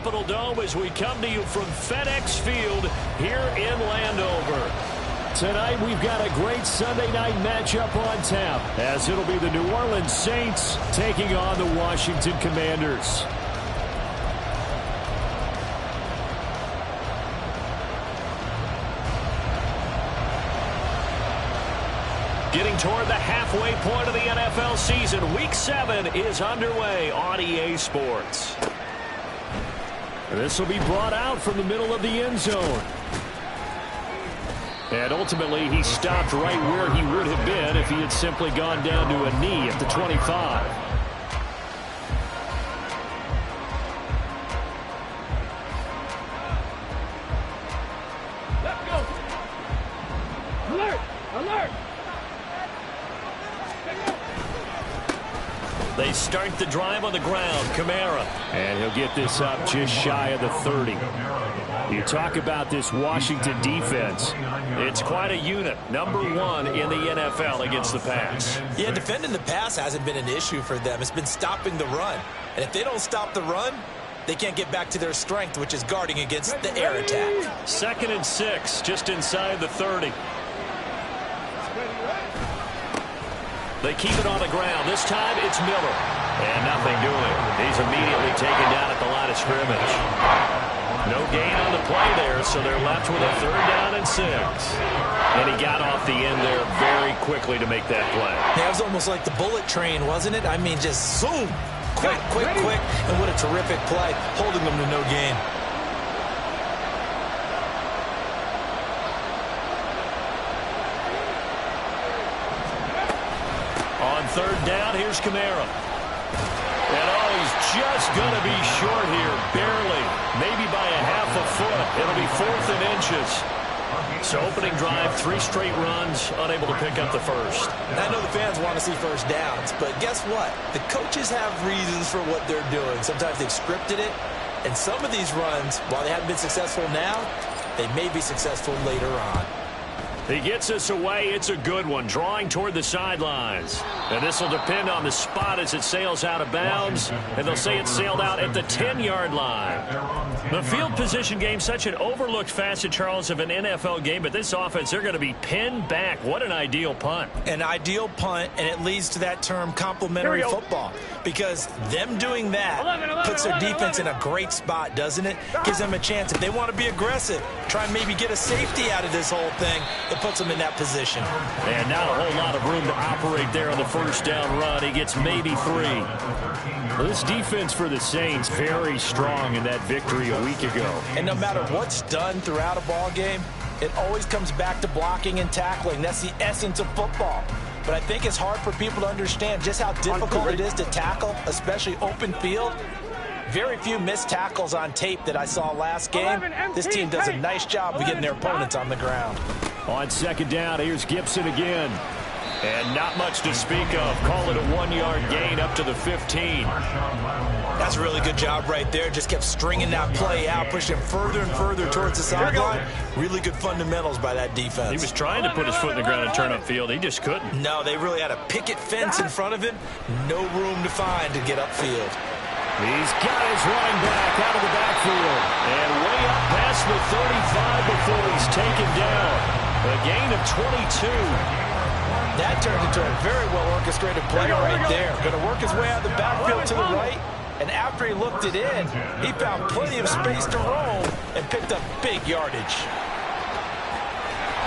Capitol Dome as we come to you from FedEx Field here in Landover. Tonight we've got a great Sunday night matchup on tap as it'll be the New Orleans Saints taking on the Washington Commanders. Getting toward the halfway point of the NFL season, Week 7 is underway on EA Sports. This will be brought out from the middle of the end zone. And ultimately, he stopped right where he would have been if he had simply gone down to a knee at the 25. Let's go. Alert! Alert! They start the drive on the ground. Kamara. And he'll get this up just shy of the 30. You talk about this Washington defense. It's quite a unit. Number 1 in the NFL against the pass. Yeah, defending the pass hasn't been an issue for them. It's been stopping the run. And if they don't stop the run, they can't get back to their strength, which is guarding against the air attack. 2nd and 6, just inside the 30. They keep it on the ground. This time it's Miller. And nothing doing. He's immediately taken down at the line of scrimmage. No gain on the play there, so they're left with a 3rd down and 6. And he got off the end there very quickly to make that play. Yeah, it was almost like the bullet train, wasn't it? I mean, just zoom. Quick, quick, quick. And what a terrific play, holding them to no gain. On 3rd down, here's Kamara. And oh, he's just going to be short here, barely. Maybe by a half a foot. It'll be 4th and inches. So opening drive, 3 straight runs, unable to pick up the first. I know the fans want to see first downs, but guess what? The coaches have reasons for what they're doing. Sometimes they've scripted it, and some of these runs, while they haven't been successful now, they may be successful later on. He gets us away. It's a good one, drawing toward the sidelines. And this will depend on the spot as it sails out of bounds. And they'll say it sailed out at the 10-yard line. The field position game, such an overlooked facet, Charles, of an NFL game. But this offense, they're going to be pinned back. What an ideal punt. An ideal punt, and it leads to that term complementary football. Because them doing that puts their defense in a great spot, doesn't it? Gives them a chance. If they want to be aggressive, try and maybe get a safety out of this whole thing. It puts him in that position. And not a whole lot of room to operate there on the first down run. He gets maybe 3. Well, this defense for the Saints, very strong in that victory a week ago. And no matter what's done throughout a ball game, it always comes back to blocking and tackling. That's the essence of football. But I think it's hard for people to understand just how difficult it is to tackle, especially open field. Very few missed tackles on tape that I saw last game. This team does a nice job of getting their opponents on the ground. On 2nd down, here's Gibson again. And not much to speak of. Call it a 1-yard gain up to the 15. That's a really good job right there. Just kept stringing that play out, pushing him further and further towards the sideline. Really good fundamentals by that defense. He was trying to put his foot in the ground and turn upfield. He just couldn't. No, they really had a picket fence in front of him. No room to find to get upfield. He's got his running back out of the backfield. And way up past the 35 before he's taken down. A gain of 22. That turned into a very well-orchestrated play right there. Going to work his way out of the backfield to the right. And after he looked it in, he found plenty of space to roam and picked up big yardage.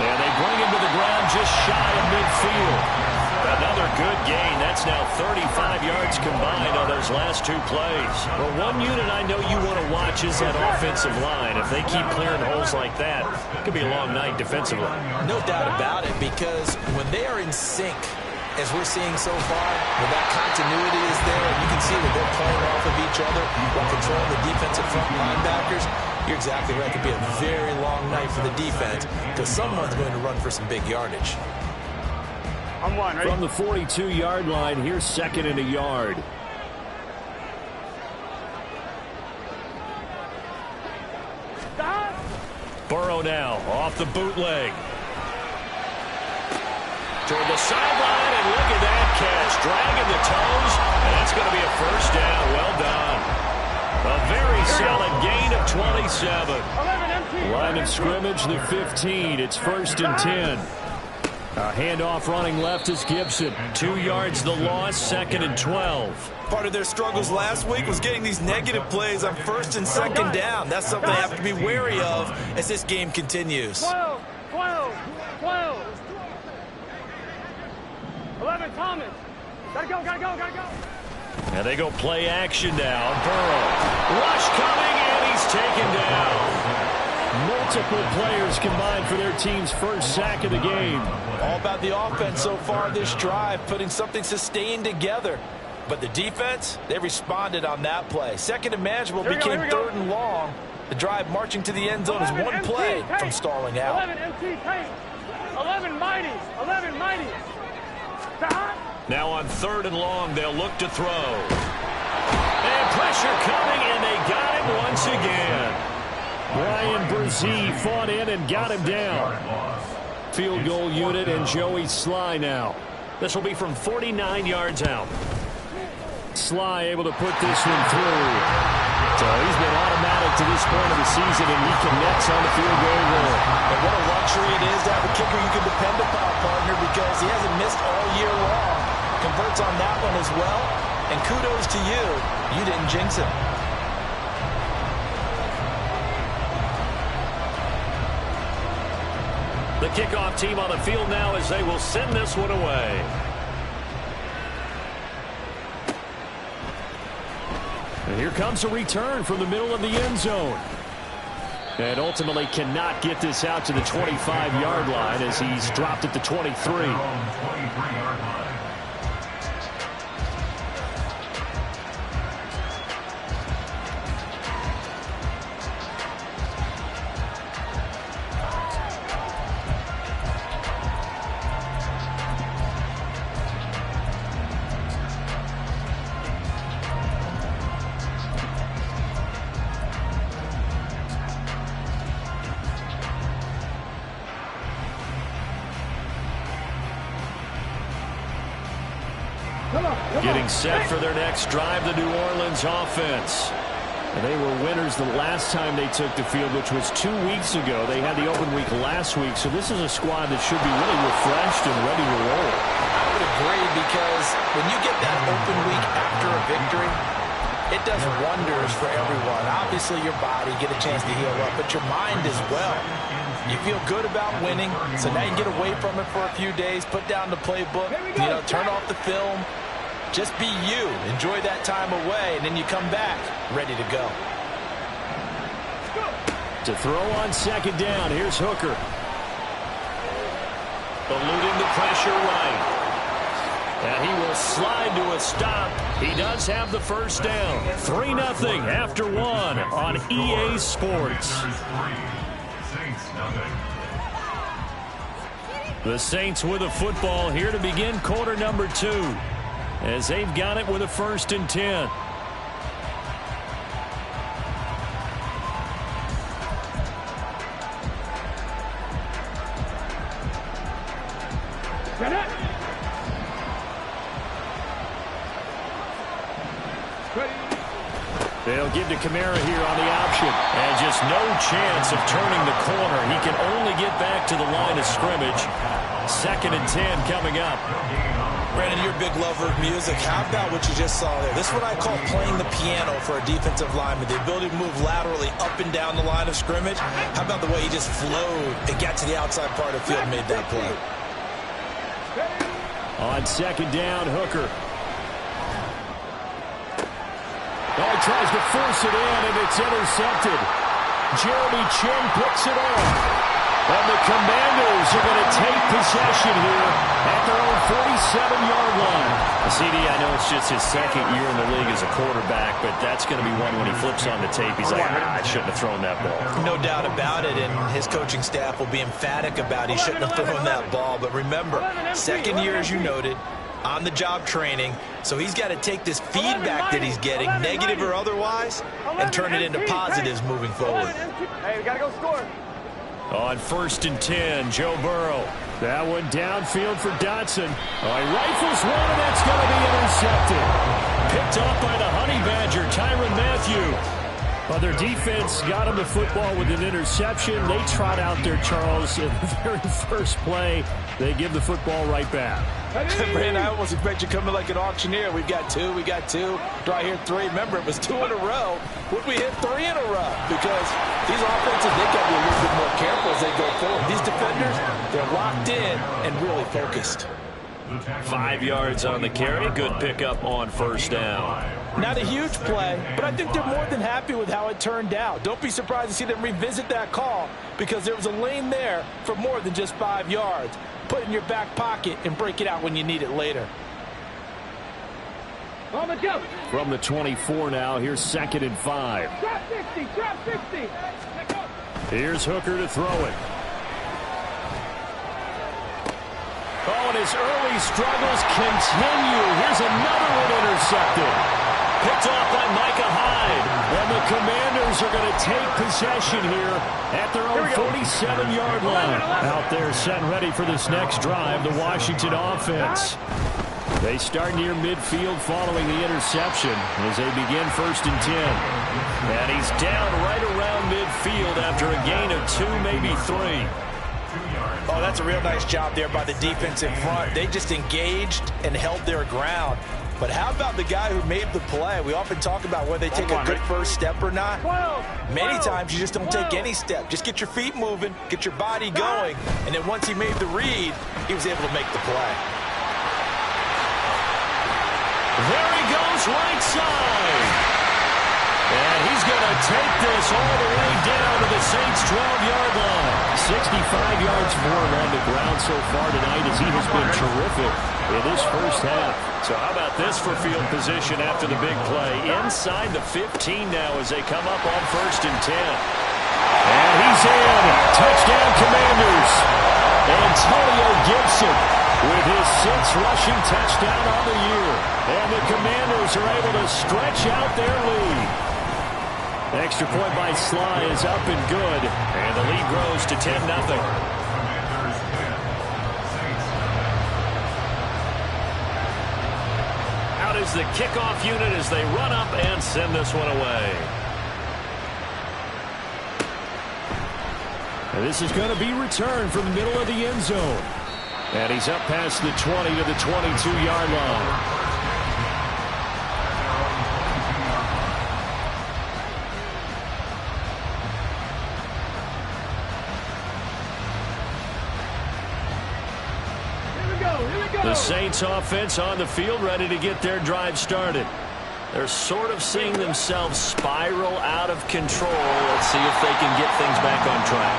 And they bring him to the ground just shy of midfield. Another good gain. That's now 35 yards combined on those last 2 plays. Well, one unit I know you want to watch is that offensive line. If they keep clearing holes like that, it could be a long night defensively. No doubt about it, because when they are in sync, as we're seeing so far, when that continuity is there, and you can see that they're playing off of each other while controlling the defensive front linebackers, you're exactly right. It could be a very long night for the defense because someone's going to run for some big yardage. On 1, ready? From the 42-yard line, here's 2nd and a yard. Stop. Burrow now off the bootleg. Toward the sideline, and look at that catch. Dragging the toes, and that's going to be a first down. Well done. A very solid game 27. 11 empty. Line of scrimmage, the 15. It's 1st and 10. A handoff running left is Gibson. 2 yards the loss, 2nd and 12. Part of their struggles last week was getting these negative plays on 1st and 2nd down. That's something they have to be wary of as this game continues. 12. 11 Thomas. Gotta go. And they go play action now. Burrow. Rush coming, and he's taken down. Multiple players combined for their team's first sack of the game. All about the offense so far this drive, putting something sustained together. But the defense, they responded on that play. 2nd and manageable became 3rd and long. The drive marching to the end zone is one play from stalling out. 11 MT tank. 11 mighty. 11 mighty. Now on 3rd and long, they'll look to throw. And pressure coming, and they got him once again. Brian Brzee fought in and got him down. Field goal unit and Joey Sly now. This will be from 49 yards out. Sly able to put this one through. So he's been automatic to this point of the season, and he connects on the field goal roll. And what a luxury it is to have a kicker you can depend upon, partner, because he hasn't missed all year long. Converts on that one as well. And kudos to you. You didn't jinx him. The kickoff team on the field now as they will send this one away. And here comes a return from the middle of the end zone. And ultimately cannot get this out to the 25-yard line as he's dropped at the 23. Getting set for their next drive, the New Orleans offense. And they were winners the last time they took the field, which was 2 weeks ago. They had the open week last week, so this is a squad that should be really refreshed and ready to roll. I would agree, because when you get that open week after a victory, it does wonders for everyone. Obviously, your body get a chance to heal up, but your mind as well. You feel good about winning, so now you get away from it for a few days, put down the playbook, turn off the film. Just be you. Enjoy that time away, and then you come back ready to go. To throw on 2nd down, here's Hooker. Eluding the pressure right. And he will slide to a stop. He does have the first down. 3-0 after 1 on EA Sports. The Saints with a football here to begin quarter number 2. As they've got it with a 1st and 10. They'll give to Kamara here on the option. And just no chance of turning the corner. He can only get back to the line of scrimmage. 2nd and 10 coming up. Brandon, you're a big lover of music. How about what you just saw there? This is what I call playing the piano for a defensive lineman. The ability to move laterally up and down the line of scrimmage. How about the way he just flowed and got to the outside part of the field and made that play? On 2nd down, Hooker. Oh, he tries to force it in, and it's intercepted. Jeremy Chin picks it off. And the Commandos are going to take possession here at their own 47-yard line. CD, I know it's just his 2nd year in the league as a quarterback, but that's going to be one when he flips on the tape. He's like, I shouldn't have thrown that ball. No doubt about it, and his coaching staff will be emphatic about he shouldn't have thrown that ball. But remember, 2nd year, as you noted, on-the-job training, so he's got to take this feedback that he's getting, negative or otherwise, and turn it into positives moving forward. Hey, we got to go score. On 1st and 10, Joe Burrow. That one downfield for Dotson. Oh, he rifles one, and that's going to be intercepted. Picked off by the Honey Badger, Tyrann Mathieu. Well, their defense got him the football with an interception. They trot out there, Charles, in the very first play. They give the football right back. Brandon, I almost expect you coming like an auctioneer. We got two. Do I hear three? Remember, it was 2 in a row. Would we hit 3 in a row? Because these offenses, they got to be a little bit more careful as they go forward. These defenders, they're locked in and really focused. 5 yards on the carry. Good pickup on first down. Not a huge play, but I think they're more than happy with how it turned out. Don't be surprised to see them revisit that call because there was a lane there for more than just 5 yards. Put it in your back pocket and break it out when you need it later. On the jump. From the 24 now, here's 2nd and 5. Drop 60, drop 60. Here's Hooker to throw it. Oh, and his early struggles continue. Here's another one intercepted. Picked off by Micah Hyde. And the Commanders are going to take possession here at their own 47-yard line. Out there set ready for this next drive, the Washington offense. They start near midfield following the interception as they begin 1st and 10. And he's down right around midfield after a gain of 2, maybe 3. Oh, that's a real nice job there by the defense in front. They just engaged and held their ground. But how about the guy who made the play? We often talk about whether they take a good first step or not. Many times you just don't take any step. Just get your feet moving, get your body going, and then once he made the read, he was able to make the play. There he goes, right side. And he's going to take this all the way down to the Saints' 12-yard line. 65 yards for him on the ground so far tonight as he has been terrific in this first half. So how about this for field position after the big play? Inside the 15 now as they come up on 1st and 10. And he's in. Touchdown, Commanders. Antonio Gibson with his 6th rushing touchdown on the year. And the Commanders are able to stretch out their lead. Extra point by Sly is up and good. And the lead grows to 10-0. Out is the kickoff unit as they run up and send this one away. And this is going to be returned from the middle of the end zone. And he's up past the 20 to the 22-yard line. The Saints offense on the field ready to get their drive started. They're sort of seeing themselves spiral out of control. Let's see if they can get things back on track.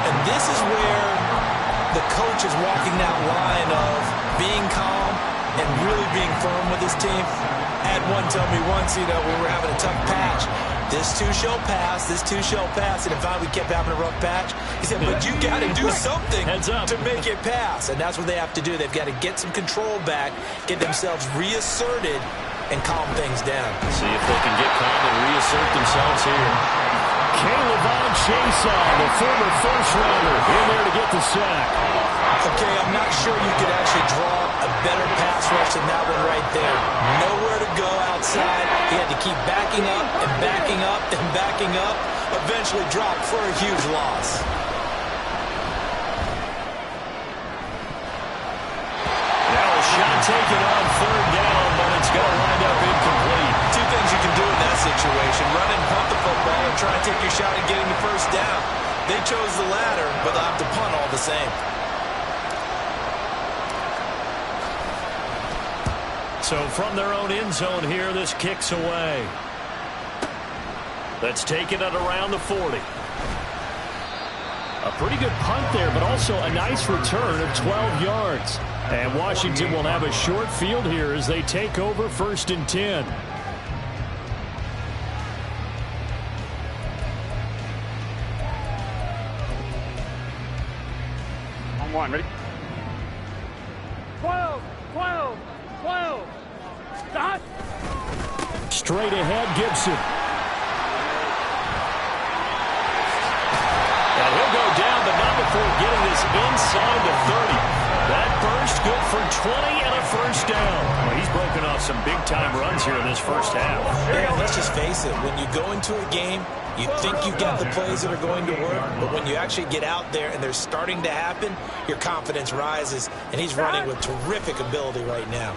And this is where the coach is walking that line of being calm and really being firm with his team. I had one tell me once, we were having a tough patch. This too shall pass, this too shall pass. And finally we kept having a rough patch. He said, but you got to do something to make it pass. And that's what they have to do. They've got to get some control back, get themselves reasserted, and calm things down. See if they can get calm and reassert themselves here. Caleb Chason, the former first-rounder, in there to get the sack. Okay, I'm not sure you could actually draw a better pass rush than that one right there. Nowhere to go outside. He had to keep backing up and backing up and backing up. Eventually dropped for a huge loss. Now a shot taken on 3rd down, but it's going to wind up incomplete. Two things you can do in that situation. Run and punt the football or try and take your shot at getting the first down. They chose the latter, but they'll have to punt all the same. So from their own end zone here, this kicks away. Let's take it at around the 40. A pretty good punt there, but also a nice return of 12 yards. And Washington will have a short field here as they take over 1st and 10. On 1, ready? 12, 12, 12. Stop. Straight ahead, Gibson. And he'll go down, but not before getting this inside the 30. That burst good for 20 and a first down. Well, he's broken off saw some big-time runs here in this first half. Yeah, let's just face it. When you go into a game, you think you got the plays that are going to work, but when you actually get out there and they're starting to happen, your confidence rises, and he's running with terrific ability right now.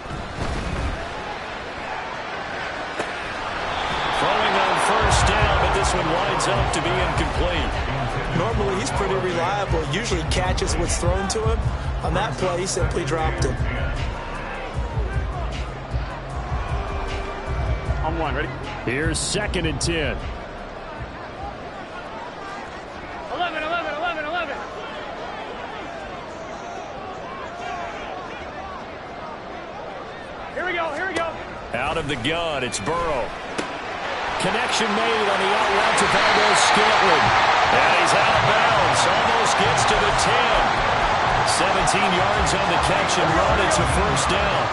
Throwing on first down, but this one winds up to be incomplete. Normally, he's pretty reliable. Usually catches what's thrown to him. On that play, he simply dropped it. On one, ready? Here's 2nd and 10. 11, 11, 11, 11. Here we go, here we go. Out of the gun, it's Burrow. Connection made on the out route to Valdes-Scantling. And he's out of bounds. Almost gets to the 10. 17 yards on the catch and run. It's a first down.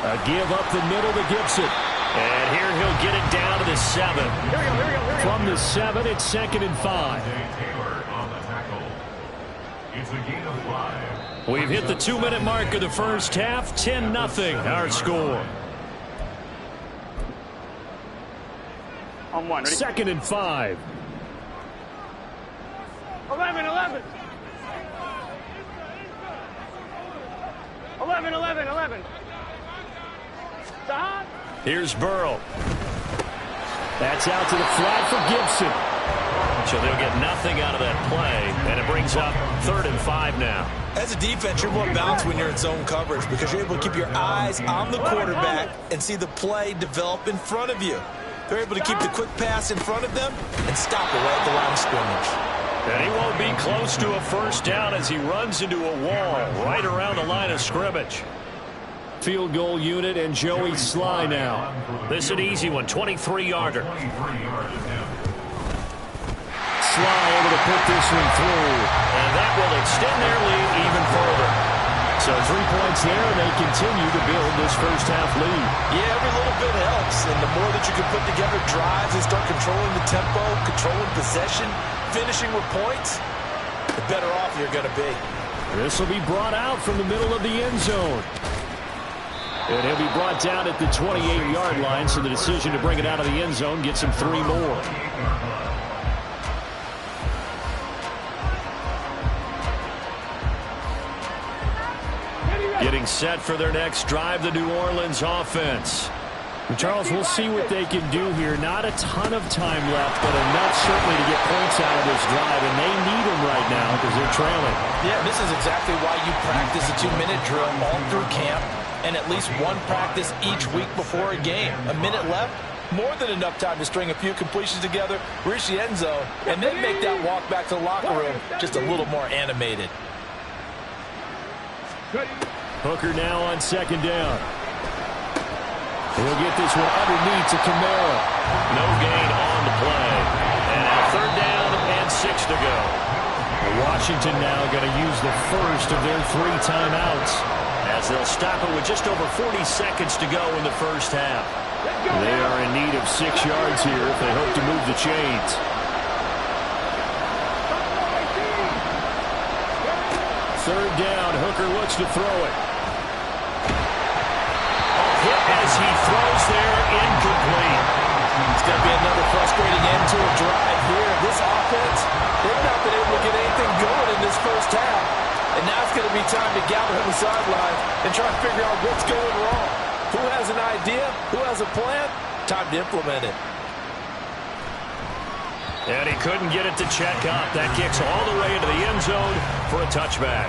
A give up the middle to Gibson. And here he'll get it down to the 7. Here we go, here we go, here we go. From the 7, it's 2nd and 5. It's a gain of 5. We've hit the 2-minute mark of the first half. 10-0 our score. On one, ready? 2nd and 5. 11, 11. 11, 11, 11. Stop. Here's Burrow. That's out to the flat for Gibson. So they'll get nothing out of that play, and it brings up 3rd and 5 now. As a defense, you're more balanced when you're in zone coverage because you're able to keep your eyes on the quarterback and see the play develop in front of you. They're able to keep the quick pass in front of them and stop it right at the line of scrimmage. And he won't be close to a first down as he runs into a wall right around the line of scrimmage. Field goal unit and Joey Sly now. This is an easy one, 23-yarder. Sly able to put this one through. And that will extend their lead even further. So 3 points there, and they continue to build this first half lead. Yeah, every little bit helps. And the more that you can put together drives and start controlling the tempo, controlling possession, finishing with points, the better off you're going to be. This will be brought out from the middle of the end zone. And he'll be brought down at the 28-yard line, so the decision to bring it out of the end zone gets him 3 more. Getting set for their next drive, the New Orleans offense. And Charles, we'll see what they can do here. Not a ton of time left, but enough certainly to get points out of this drive, and they need them right now because they're trailing. Yeah, this is exactly why you practice a 2-minute drill all through camp and at least one practice each week before a game. A minute left, more than enough time to string a few completions together, reach the end zone, and then make that walk back to the locker room just a little more animated. Hooker now on 2nd down. He'll get this one underneath to Kamara. No gain on the play. And now 3rd down and 6 to go. Washington now going to use the first of their 3 timeouts as they'll stop it with just over 40 seconds to go in the first half. They are in need of 6 yards here if they hope to move the chains. 3rd down, Hooker looks to throw it. Hit as he throws there, incomplete. It's going to be another frustrating end to a drive here. This offense, they've not been able to get anything going in this first half. And now it's going to be time to gather on the sideline and try to figure out what's going wrong. Who has an idea? Who has a plan? Time to implement it. And he couldn't get it to check up. That kicks all the way into the end zone for a touchback.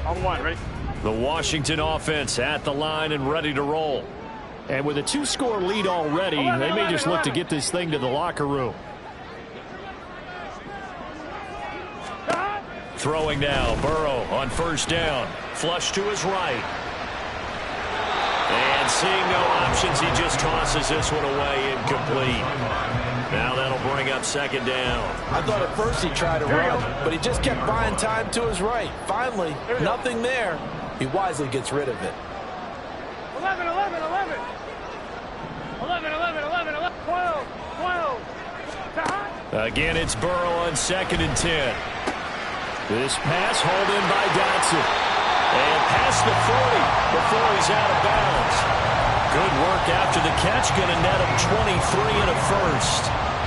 On one, ready? The Washington offense at the line and ready to roll. And with a 2-score lead already, they may just look to get this thing to the locker room. Throwing now, Burrow on 1st down. Flush to his right. And seeing no options, he just tosses this one away, incomplete. Now that'll bring up second down. I thought at first he tried to run, but he just kept buying time to his right. Finally, nothing there. He wisely gets rid of it. 11, 11, 11. 11, 11, 11, 11, 12, 12. Again, it's Burrow on 2nd and 10. This pass hauled in by Dotson. And past the 40 before he's out of bounds. Good work after the catch. Going to net him 23 and a first.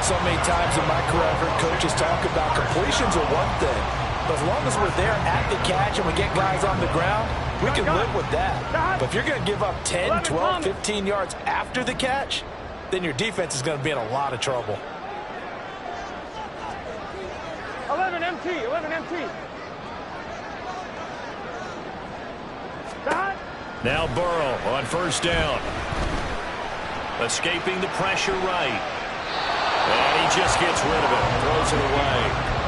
So many times in my career, I've heard coaches talk about completions are one thing. But as long as we're there at the catch and we get guys on the ground, we can live with that. But if you're going to give up 10, 12, 15 yards after the catch, then your defense is going to be in a lot of trouble. 11 MT, 11 MT. Now Burrow on 1st down. Escaping the pressure right. And he just gets rid of it. Throws it away.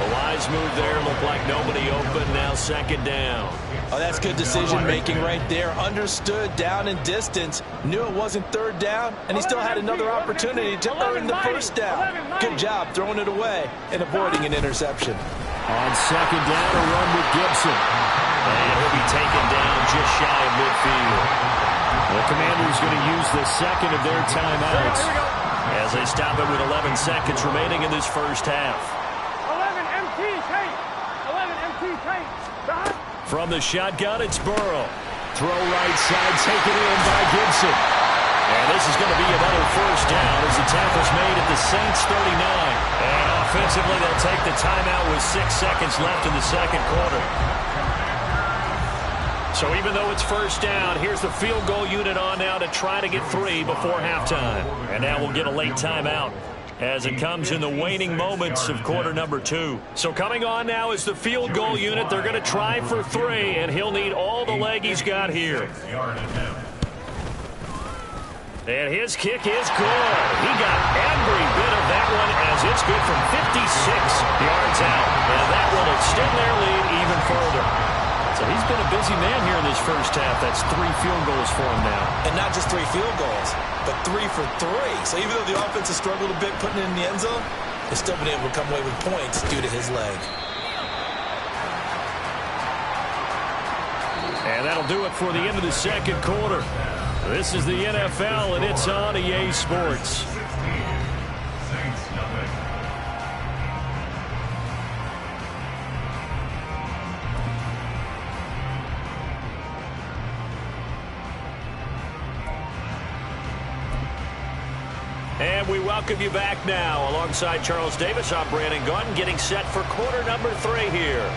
A wise move there. Looked like nobody open. Now 2nd down. Oh, that's good decision-making right there. Understood down and distance. Knew it wasn't 3rd down, and he still had another opportunity to earn the 1st down. Good job throwing it away and avoiding an interception. On 2nd down, a run with Gibson. And he'll be taken down just shy of midfield. The Commanders going to use the 2nd of their timeouts as they stop it with 11 seconds remaining in this first half. 11 MT, Tate. 11 MT, Tate. From the shotgun, it's Burrow. Throw right side, taken in by Gibson. And this is going to be another 1st down as the tackle's made at the Saints 39. And offensively, they'll take the timeout with 6 seconds left in the 2nd quarter. So even though it's 1st down, here's the field goal unit on now to try to get 3 before halftime. And now we'll get a late timeout as it comes in the waning moments of quarter number 2. So coming on now is the field goal unit. They're going to try for 3, and he'll need all the leg he's got here. And his kick is good. He got every bit of that one as it's good from 56 yards out. And that will extend their lead even further. So he's been a busy man here in this first half. That's 3 field goals for him now. And not just 3 field goals, but 3 for 3. So even though the offense has struggled a bit putting it in the end zone, they've still been able to come away with points due to his leg. And that'll do it for the end of the 2nd quarter. This is the NFL, and it's on EA Sports. And we welcome you back now. Alongside Charles Davis, I'm Brandon Gaudin, getting set for quarter number 3 here.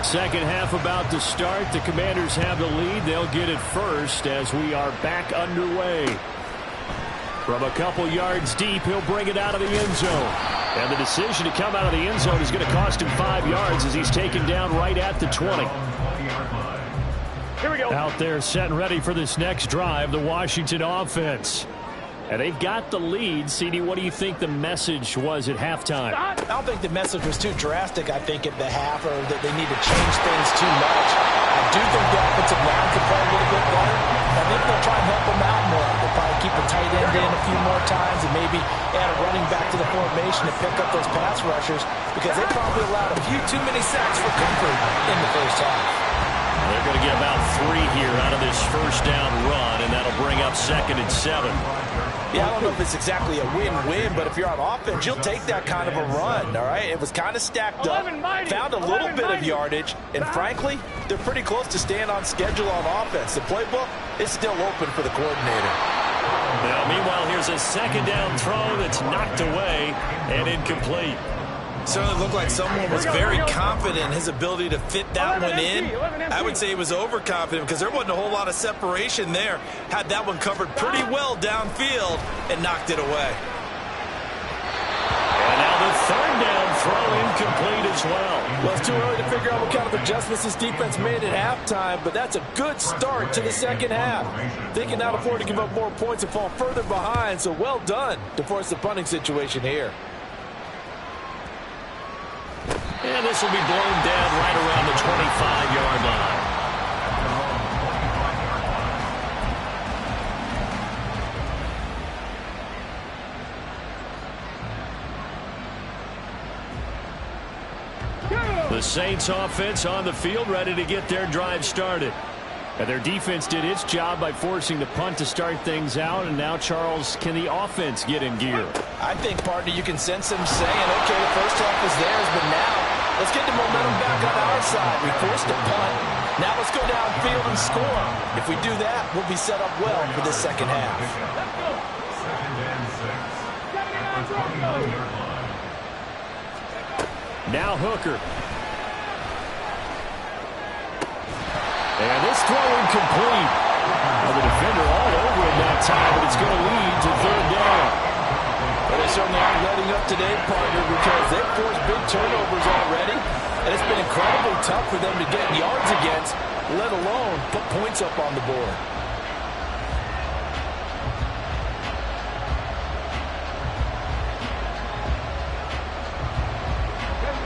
Second half about to start. The Commanders have the lead. They'll get it first as we are back underway. From a couple yards deep, he'll bring it out of the end zone. And the decision to come out of the end zone is going to cost him 5 yards as he's taken down right at the 20. Here we go. Out there set and ready for this next drive, the Washington offense. And they've got the lead. CD, what do you think the message was at halftime? I don't think the message was too drastic, I think, at the half, or that they need to change things too much. I do think the offensive line could play a little bit better. I think they'll try and help them out more. They'll probably keep a tight end in a few more times and maybe add a running back to the formation to pick up those pass rushers because they probably allowed a few too many sacks for comfort in the first half. They're going to get about 3 here out of this first down run, and that'll bring up 2nd and 7. Yeah, I don't know if it's exactly a win-win, but if you're on offense, you'll take that kind of a run, all right? It was kind of stacked up, found a little bit of yardage, and frankly, they're pretty close to staying on schedule on offense. The playbook is still open for the coordinator. Now, meanwhile, here's a 2nd down throw that's knocked away and incomplete. Certainly looked like someone was very confident in his ability to fit that one in. I would say he was overconfident because there wasn't a whole lot of separation there. Had that one covered pretty well downfield and knocked it away. And now the third down throw incomplete as well. Well, it's too early to figure out what kind of adjustments this defense made at halftime, but that's a good start to the second half. They can now afford to give up more points and fall further behind, so well done to force the punting situation here. And this will be blown down right around the 25-yard line. The Saints offense on the field, ready to get their drive started. And their defense did its job by forcing the punt to start things out. And now, Charles, can the offense get in gear? I think, partner, you can sense them saying, okay, the first half is theirs, but now let's get the momentum back on our side. We forced a punt. Now let's go downfield and score. If we do that, we'll be set up well for the second half. Now Hooker. And this throw incomplete. Well, the defender all over him that time, but it's going to lead to third down. Well, they certainly aren't letting up today, partner, because they've forced big turnovers already, and it's been incredibly tough for them to get yards against, let alone put points up on the board.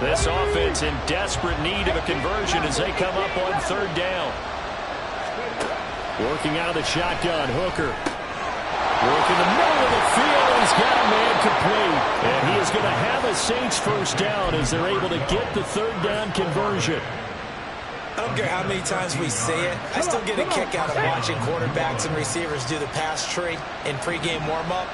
This offense in desperate need of a conversion as they come up on third down. Working out of the shotgun, Hooker. Working the middle of the field, and he's got a man complete. And he is going to have a Saints first down as they're able to get the third down conversion. I don't care how many times we say it, I still get a kick out of watching quarterbacks and receivers do the pass tree in pregame warm-up.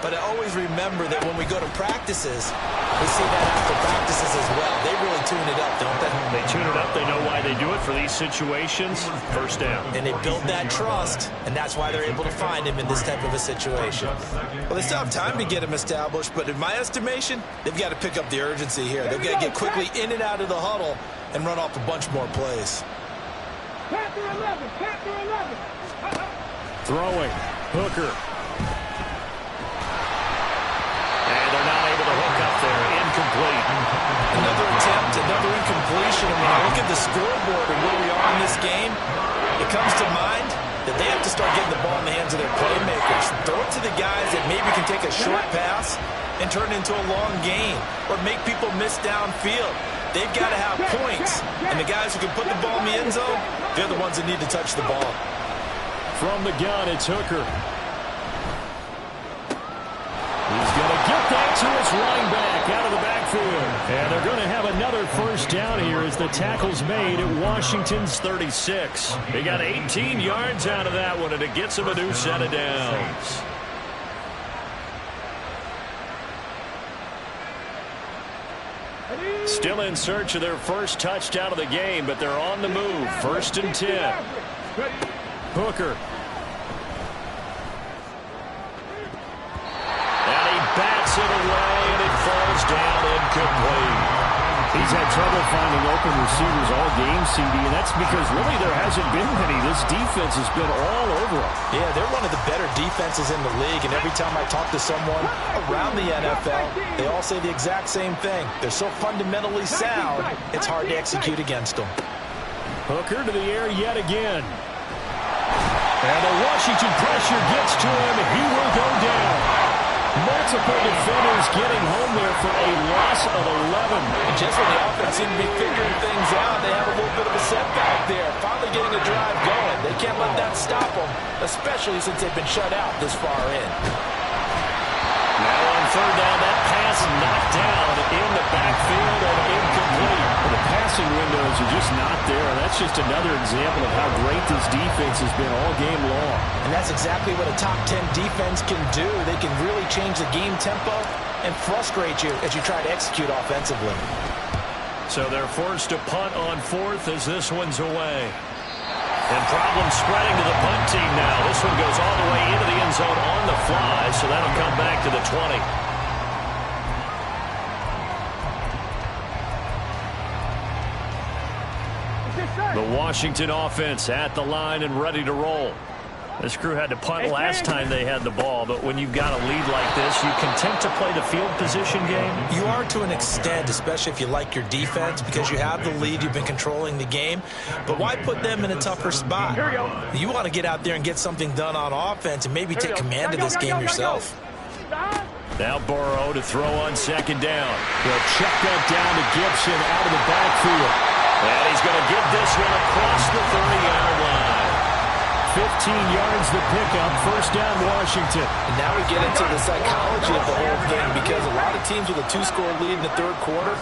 But I always remember that when we go to practices, we see that after practices as well. They really tune it up, don't they? They tune it up. They know why they do it for these situations. First down. And they build that trust, and that's why they're able to find him in this type of a situation. Well, they still have time to get him established, but in my estimation, they've got to pick up the urgency here. They've got to get quickly in and out of the huddle and run off a bunch more plays. Throwing. Hooker. And they're not able to hook up there. Incomplete. Another attempt, another incompletion. And when I look at the scoreboard and where we are in this game, it comes to mind that they have to start getting the ball in the hands of their playmakers. Throw it to the guys that maybe can take a short pass and turn it into a long gain or make people miss downfield. They've got to have points. And the guys who can put the ball in the end zone, they're the ones that need to touch the ball. From the gun, it's Hooker. He's going to get that to his running back out of the backfield. And they're going to have another first down here as the tackle's made at Washington's 36. They got 18 yards out of that one, and it gets them a new set of downs. Still in search of their first touchdown of the game, but they're on the move. 1st and 10. Hooker. Bats it away, and it falls down incomplete. He's had trouble finding open receivers all game, CD, and that's because really there hasn't been many. This defense has been all over them. Yeah, they're one of the better defenses in the league, and every time I talk to someone around the NFL, they all say the exact same thing. They're so fundamentally sound, it's hard to execute against them. Hooker to the air yet again. And the Washington pressure gets to him, and he will go down. Multiple defenders getting home there for a loss of 11. And just when the offense seemed to be figuring things out, they have a little bit of a setback there. Finally getting a drive going. They can't let that stop them, especially since they've been shut out this far in. Now on third down, that pass knocked down in the backfield and incomplete. The passing windows are just not there. That's just another example of how great this defense has been all game long. And that's exactly what a top 10 defense can do. They can really change the game tempo and frustrate you as you try to execute offensively. So they're forced to punt on 4th as this one's away. And problems spreading to the punt team now. This one goes all the way into the end zone on the fly, so that'll come back to the 20. The Washington offense at the line and ready to roll. This crew had to punt last time they had the ball, but when you've got a lead like this, you content to play the field position game? You are to an extent, especially if you like your defense, because you have the lead, you've been controlling the game. But why put them in a tougher spot? Here we go. You want to get out there and get something done on offense and maybe take command of this game yourself. Now Burrow to throw on second down. He'll check that down to Gibson out of the backfield. And he's going to get this one across the 30-yard line. 15 yards the pickup, first down Washington. And now we get into the psychology of the whole thing, because a lot of teams with a 2-score lead in the third quarter,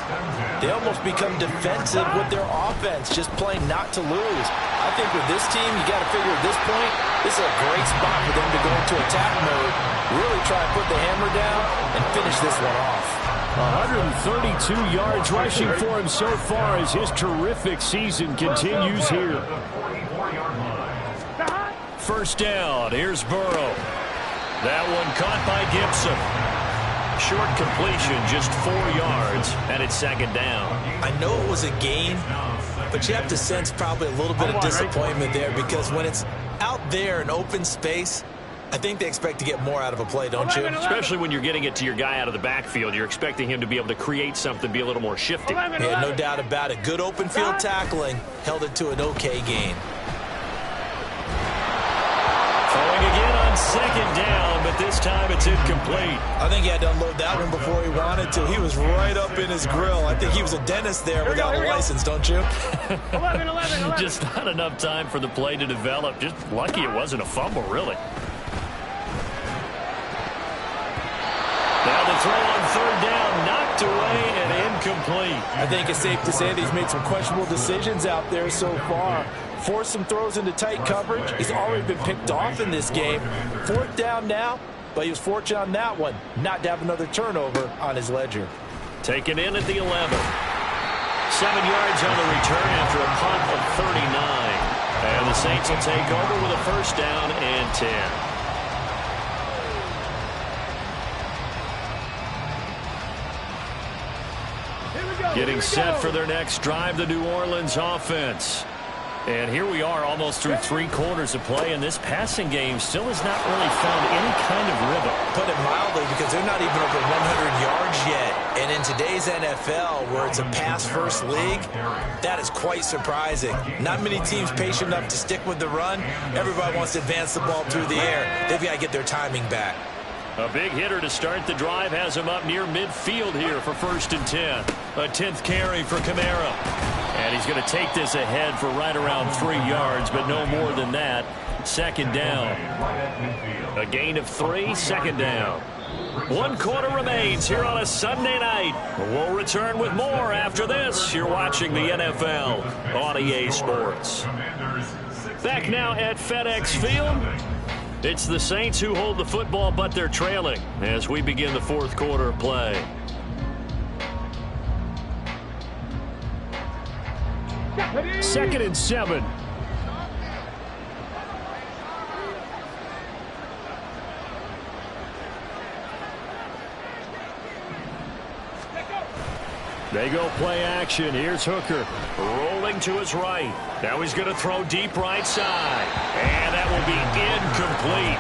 they almost become defensive with their offense, just playing not to lose. I think with this team, you got to figure at this point, this is a great spot for them to go into attack mode, really try and put the hammer down and finish this one off. 132 yards rushing for him so far as his terrific season continues here. First down, here's Burrow. That one caught by Gibson. Short completion, just 4 yards, and it's second down. I know it was a gain, but you have to sense probably a little bit of disappointment there, because when it's out there in open space, I think they expect to get more out of a play, don't you? Especially when you're getting it to your guy out of the backfield. You're expecting him to be able to create something, be a little more shifty. Yeah, no doubt about it. Good open field tackling, held it to an okay gain. Throwing again on second down, but this time it's incomplete. I think he had to unload that one before he wanted to. He was right up in his grill. I think he was a dentist there without a license, don't you? 11. Just not enough time for the play to develop. Just lucky it wasn't a fumble, really. Now the throw on third down, knocked away and incomplete. I think it's safe to say that he's made some questionable decisions out there so far. Forced some throws into tight coverage. He's already been picked off in this game. Fourth down now, but he was fortunate on that one not to have another turnover on his ledger. Taken in at the 11. 7 yards on the return after a punt of 39. And the Saints will take over with a first down and 10. Getting set for their next drive, the New Orleans offense. And here we are almost through 3 quarters of play, and this passing game still has not really found any kind of rhythm. Put it mildly, because they're not even over 100 yards yet. And in today's NFL, where it's a pass-first league, that is quite surprising. Not many teams patient enough to stick with the run. Everybody wants to advance the ball through the air. They've got to get their timing back. A big hitter to start the drive has him up near midfield here for first and 10. A 10th carry for Kamara. And he's going to take this ahead for right around 3 yards, but no more than that. Second down. A gain of 3, second down. 1 quarter remains here on a Sunday night. We'll return with more after this. You're watching the NFL on EA Sports. Back now at FedEx Field. It's the Saints who hold the football, but they're trailing as we begin the fourth quarter of play. Second and 7. They go play action. Here's Hooker rolling to his right. Now he's going to throw deep right side. And that will be incomplete.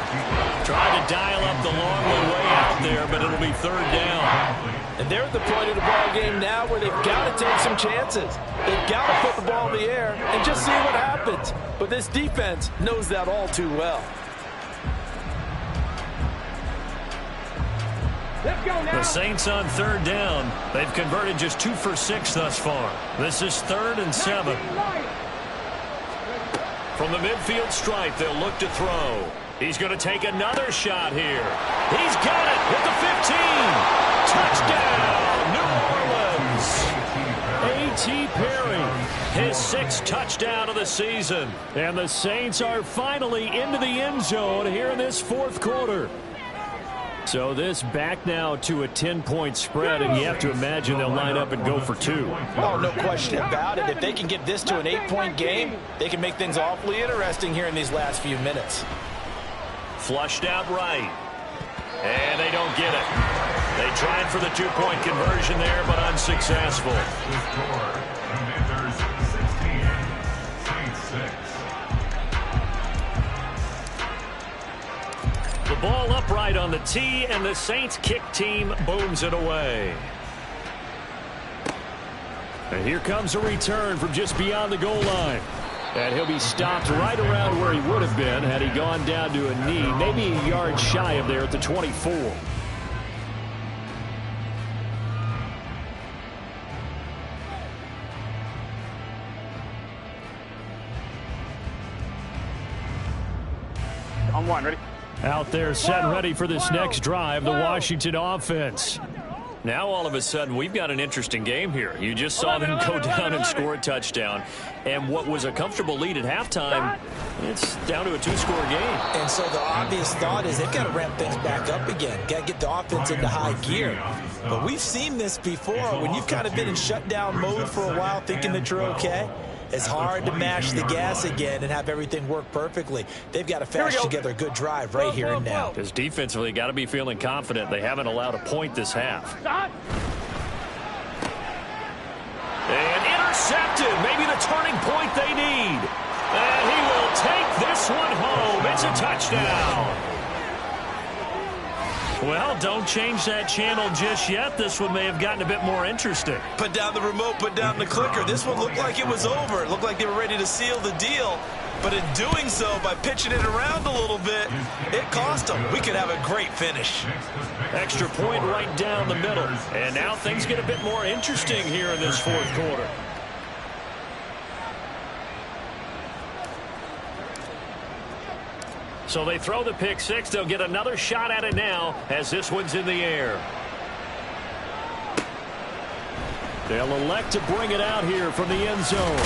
Trying to dial up the long way out there, but it'll be third down. And they're at the point of the ball game now where they've got to take some chances. They've got to put the ball in the air and just see what happens. But this defense knows that all too well. The Saints on third down. They've converted just 2 for 6 thus far. This is 3rd and 7. From the midfield stripe, they'll look to throw. He's going to take another shot here. He's got it at the 15. Touchdown, New Orleans. A.T. Perry, his 6th touchdown of the season. And the Saints are finally into the end zone here in this fourth quarter. So this back now to a 10-point spread, and you have to imagine they'll line up and go for 2. Oh, no question about it. If they can get this to an 8-point game, they can make things awfully interesting here in these last few minutes. Flushed out right. And they don't get it. They tried for the 2-point conversion there, but unsuccessful. The score, Commanders 16, Saints 6. ball upright on the tee, and the Saints kick team booms it away. And here comes a return from just beyond the goal line. And he'll be stopped right around where he would have been had he gone down to a knee, maybe a yard shy of there at the 24. On one, ready? Out there set and ready for this next drive, the Washington offense. Now all of a sudden we've got an interesting game here. You just saw them go down and score a touchdown. And what was a comfortable lead at halftime, it's down to a two-score game. And so the obvious thought is they've got to ramp things back up again. Got to get the offense into high gear. But we've seen this before. When you've kind of been in shutdown mode for a while thinking that you're okay, it's hard to mash the gas again and have everything work perfectly. They've got to fashion together a good drive right here and now. Because defensively, got to be feeling confident. They haven't allowed a point this half. And intercepted. Maybe the turning point they need. And he will take this one home. It's a touchdown. Well, don't change that channel just yet. This one may have gotten a bit more interesting. Put down the remote, put down the clicker. This one looked like it was over. It looked like they were ready to seal the deal. But in doing so, by pitching it around a little bit, it cost them. We could have a great finish. Extra point right down the middle. And now things get a bit more interesting here in this fourth quarter. So they throw the pick six. They'll get another shot at it now as this one's in the air. They'll elect to bring it out here from the end zone.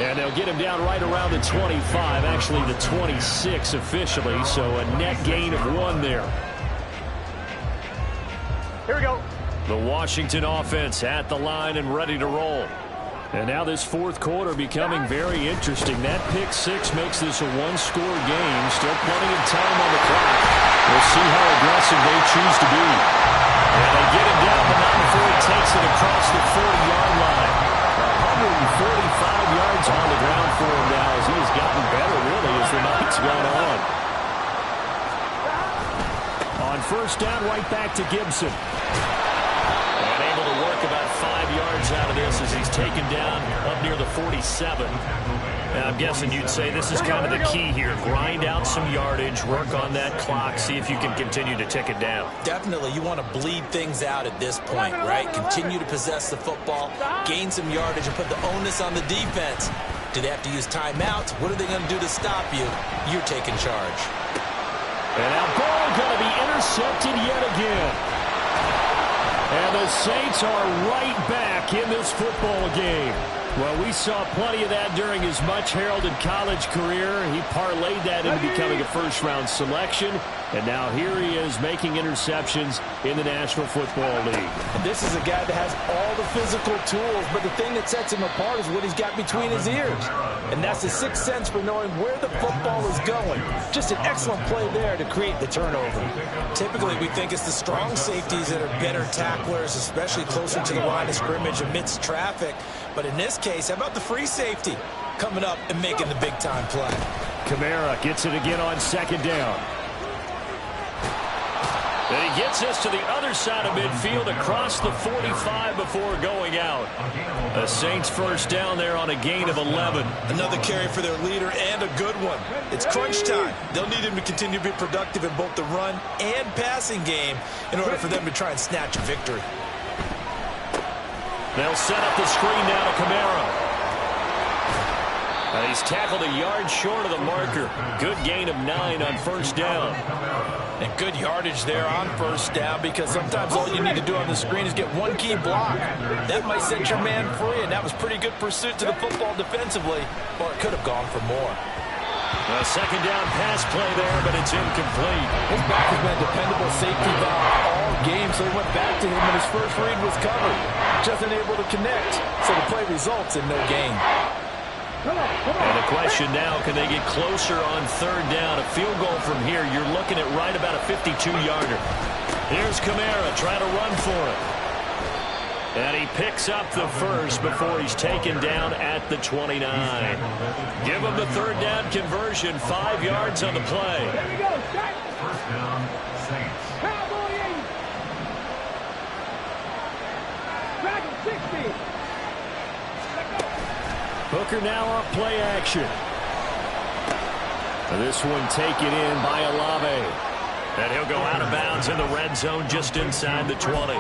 And they'll get him down right around the 25, actually the 26 officially, so a net gain of 1 there. Here we go. The Washington offense at the line and ready to roll. And now this fourth quarter becoming very interesting. That pick six makes this a one-score game. Still plenty of time on the clock. We'll see how aggressive they choose to be. And they get him down, but not before he takes it across the 40-yard line. 145 yards on the ground for him now as he has gotten better, really, as the night's gone on. On first down, right back to Gibson. And able to work about 5 yards out of this as he's taken down up near the 47. And I'm guessing you'd say this is kind of the key here. Grind out some yardage, work on that clock, see if you can continue to tick it down. Definitely, you want to bleed things out at this point, right? Continue to possess the football, gain some yardage, and put the onus on the defense. Do they have to use timeouts? What are they going to do to stop you? You're taking charge. And that ball going to be intercepted yet again. And the Saints are right back in this football game. Well, we saw plenty of that during his much-heralded college career. He parlayed that into becoming a first-round selection. And now here he is making interceptions in the National Football League. And this is a guy that has all the physical tools, but the thing that sets him apart is what he's got between his ears. And that's the sixth sense for knowing where the football is going. Just an excellent play there to create the turnover. Typically, we think it's the strong safeties that are better tacklers, especially closer to the line of scrimmage amidst traffic. But in this case, how about the free safety coming up and making the big-time play? Kamara gets it again on second down. And he gets us to the other side of midfield across the 45 before going out. The Saints first down there on a gain of 11. Another carry for their leader and a good one. It's crunch time. They'll need him to continue to be productive in both the run and passing game in order for them to try and snatch a victory. They'll set up the screen now to Kamara. He's tackled a yard short of the marker. Good gain of 9 on first down. And good yardage there on first down, because sometimes all you need to do on the screen is get one key block. That might set your man free, and that was pretty good pursuit to the football defensively, or it could have gone for more. A second down pass play there, but it's incomplete. His back has been a dependable safety valve all game, so he went back to him when his first read was covered. Just unable to connect, so the play results in no gain. And the question now, can they get closer on third down? A field goal from here, you're looking at right about a 52-yarder. Here's Kamara trying to run for it. And he picks up the first before he's taken down at the 29. Give him the third down conversion, 5 yards on the play. Hooker now off play action. This one taken in by Olave. And he'll go out of bounds in the red zone just inside the 20.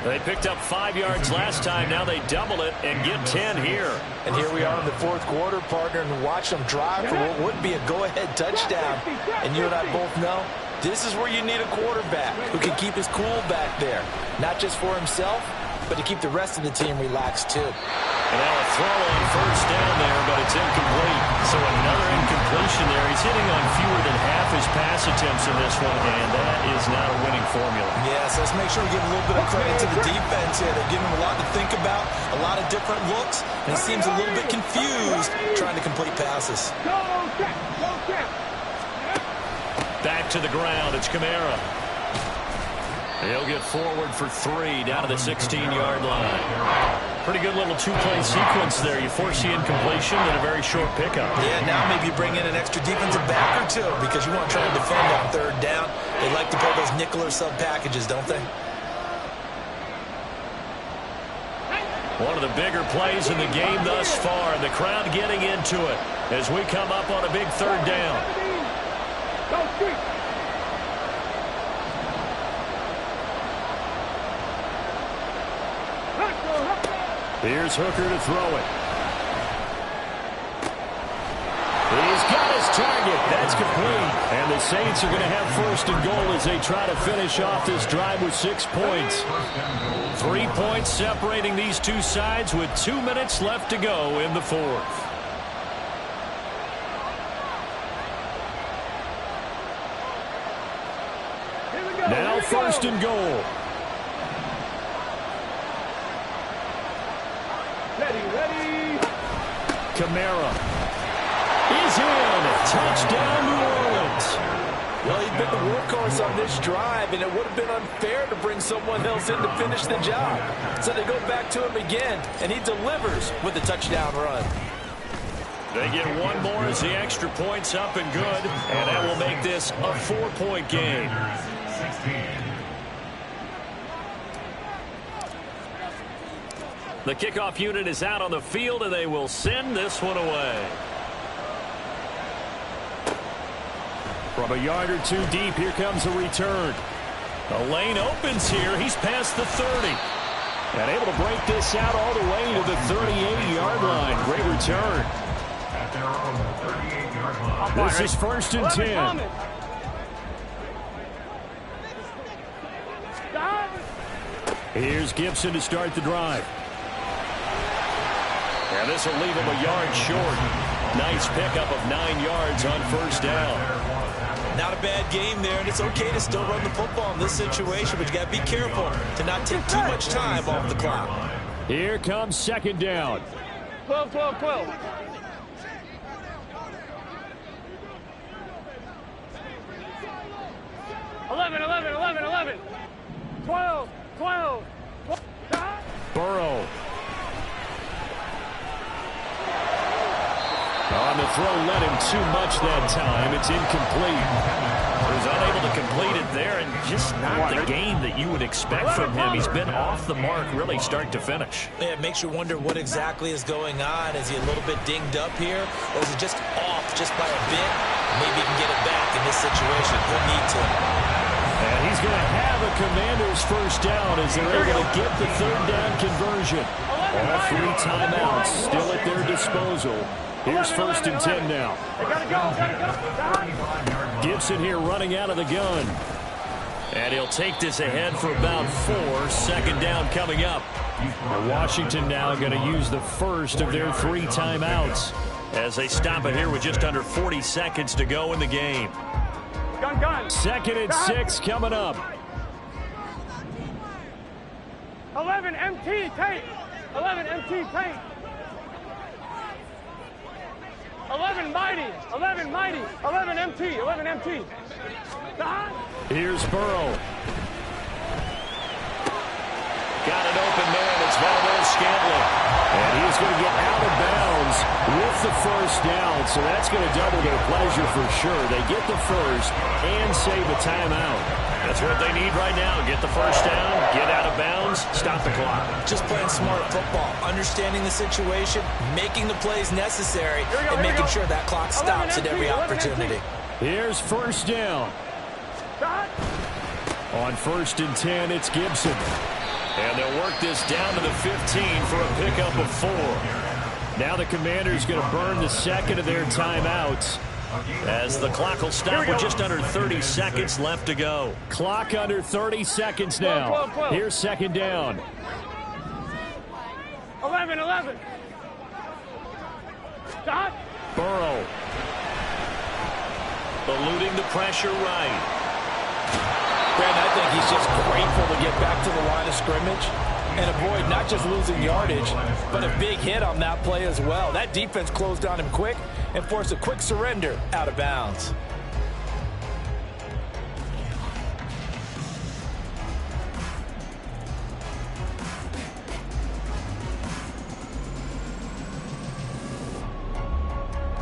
They picked up 5 yards last time. Now they double it and get 10 here. And here we are in the fourth quarter, partner, and watch them drive for what would be a go-ahead touchdown. And you and I both know this is where you need a quarterback who can keep his cool back there. Not just for himself, but to keep the rest of the team relaxed too. And now a throw on first down there, but it's incomplete. So another incompletion there. He's hitting on fewer than half his pass attempts in this one, and that is not a winning formula. Yes, let's make sure we give a little bit of credit to the defense here. They're giving him a lot to think about, a lot of different looks, and he seems a little bit confused trying to complete passes. Back to the ground. It's Kamara. He'll get forward for 3 down to the 16-yard line. Pretty good little two-play sequence there. You force the incompletion and a very short pickup. Yeah, now maybe you bring in an extra defensive back or two because you want to try to defend on third down. They like to play those nickel or sub packages, don't they? One of the bigger plays in the game thus far. The crowd getting into it as we come up on a big third down. Here's Hooker to throw it. He's got his target. That's complete. And the Saints are going to have first and goal as they try to finish off this drive with 6 points. 3 points separating these two sides with 2 minutes left to go in the fourth. Now first and goal. Ready. Kamara is in. Touchdown, New Orleans. Well, he's been the workhorse on this drive, and it would have been unfair to bring someone else in to finish the job. So they go back to him again, and he delivers with the touchdown run. They get one more as the extra point's up and good, and that will make this a 4-point game. The kickoff unit is out on the field, and they will send this one away. From a yard or two deep, here comes a return. The lane opens here. He's past the 30. And able to break this out all the way to the 38-yard line. Great return. This is first and 10. Here's Gibson to start the drive. And this will leave him a yard short. Nice pickup of 9 yards on first down. Not a bad game there, and it's okay to still run the football in this situation, but you got to be careful to not take too much time off the clock. Here comes second down. 12. 11. 12. Burrow. On the throw, led him too much that time. It's incomplete. He was unable to complete it there, and just not the game that you would expect from him. He's been off the mark really start to finish. Yeah, it makes you wonder what exactly is going on. Is he a little bit dinged up here, or is he just off just by a bit? Maybe he can get it back in this situation. He'll need to. And he's going to have a Commander's first down as they're able to get the third down conversion. All 3 timeouts still at their disposal. Here's first and 10 now. Gibson here running out of the gun. And he'll take this ahead for about 4. Second down coming up. And Washington now going to use the first of their 3 timeouts as they stop it here with just under 40 seconds to go in the game. Second and 6 coming up. 11 MT tape. 11 MT tape. 11 mighty. 11 MT. Here's Burrow. Got an open man. It's Valdez-Scantling. And he's going to get out of bounds with the first down. So that's going to double their pleasure for sure. They get the first and save a timeout. That's what they need right now. Get the first down, get out of bounds, downs, stop the clock. Just playing smart football, understanding the situation, making the plays necessary, and making sure that clock stops at every opportunity. Here's first down. On 1st and 10, it's Gibson. And they'll work this down to the 15 for a pickup of 4. Now the Commanders going to burn the second of their timeouts, as the clock will stop with just under 30 seconds left to go. Clock under 30 seconds now. Here's second down. 11. Dot. Burrow. Eluding the pressure right. Brandon, I think he's just grateful to get back to the line of scrimmage and avoid not just losing yardage, but a big hit on that play as well. That defense closed on him quick and forced a quick surrender out of bounds.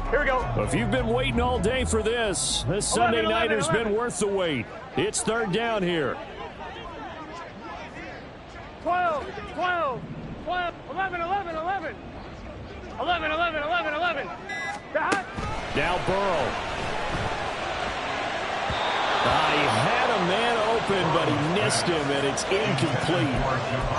Here we go. If you've been waiting all day for this Sunday night has been worth the wait. It's third down here. 12. 11. 11. Dot. Now Burrow. He had a man open, but he missed him, and it's incomplete.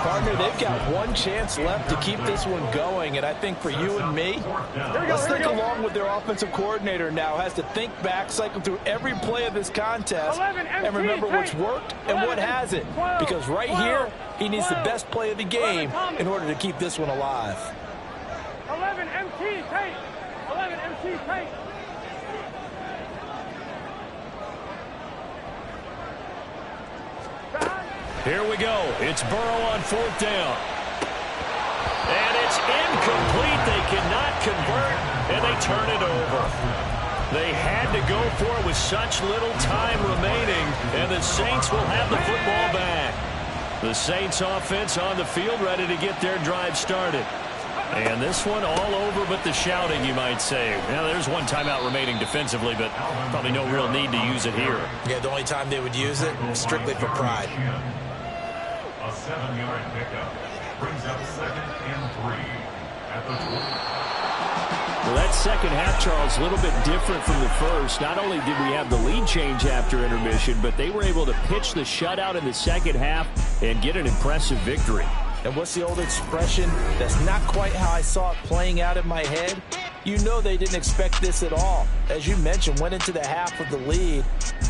Partner, they've got one chance left to keep this one going, and I think for you and me, let's think along with their offensive coordinator now. Has to think back, cycle through every play of this contest, and remember what's worked and what hasn't. Because right here, he needs the best play of the game in order to keep this one alive. 11 MT tape. 11 MT tape. Here we go. It's Burrow on 4th down. And it's incomplete. They cannot convert, and they turn it over. They had to go for it with such little time remaining, and the Saints will have the football back. The Saints offense on the field ready to get their drive started. And this one all over but the shouting, you might say. Now, there's one timeout remaining defensively, but probably no real need to use it here. Yeah, the only time they would use it, strictly for pride. A 7-yard pickup brings up 2nd and 3 at the 20. Well, that second half, Charles, a little bit different from the first. Not only did we have the lead change after intermission, but they were able to pitch the shutout in the second half and get an impressive victory. And what's the old expression? That's not quite how I saw it playing out in my head. You know they didn't expect this at all. As you mentioned, went into the half with the lead.